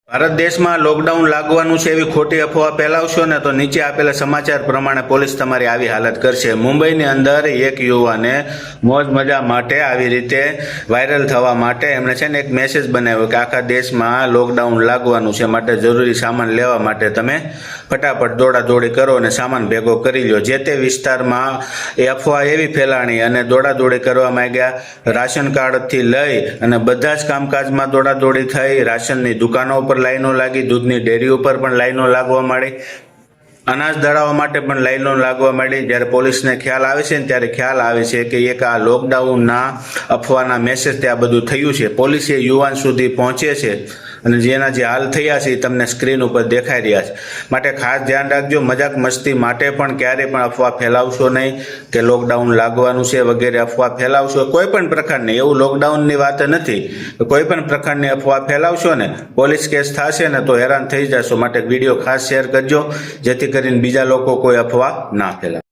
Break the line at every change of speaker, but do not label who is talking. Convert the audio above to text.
ભારત દેશમાં લોકડાઉન લાગવાનું છે એવી ખોટી અફવા ફેલાવશો ને તો નીચે આપેલા સમાચાર પ્રમાણે પોલીસ તમારી આવી હાલત કરશે। મુંબઈની અંદર એક યુવાને મોજ મજા માટે આવી રીતે વાયરલ થવા માટે એમણે છે ને એક મેસેજ બનાવ્યો કે આખા દેશમાં લોકડાઉન લાગવાનું છે, માટે જરૂરી સામાન લેવા માટે તમે ફટાફટ દોડાદોડી કરો અને સામાન ભેગો કરી લો। જે તે વિસ્તારમાં એ અફવા એવી ફેલાણી અને દોડાદોડી કરવા માંગ્યા। રાશન કાર્ડથી લઈ અને બધા જ કામકાજમાં દોડાદોડી થઈ। રાશનની દુકાનો ઉપર લાઈનો લાગી, દૂધની ડેરી ઉપર પણ લાઈનો લાગવા માંડી, અનાજ દળાવવા માટે પણ લાઈનો લાગવા માંડી। જ્યારે પોલીસને ખ્યાલ આવે છે ને ત્યારે ખ્યાલ આવે છે કે એક આ લોકડાઉનના અફવાના મેસેજથી આ બધું થયું છે। પોલીસ એ યુવાન સુધી પહોંચે છે અને જેના જે હાલ થયા છે એ તમને સ્ક્રીન ઉપર દેખાઈ રહ્યા છે, માટે ખાસ ધ્યાન રાખજો। મજાક મસ્તી માટે પણ ક્યારેય પણ અફવા ફેલાવશો નહીં કે લોકડાઉન લાગવાનું છે વગેરે અફવા ફેલાવશો કોઈ પણ પ્રકારની, એવું લોકડાઉનની વાત નથી, કોઈ પણ પ્રકારની અફવા ફેલાવશો ને પોલીસ કેસ થશે ને તો હેરાન થઈ જશો। માટે વિડીયો ખાસ શેર કરજો જેથી કરીને બીજા લોકો કોઈ અફવા ના ફેલાવે।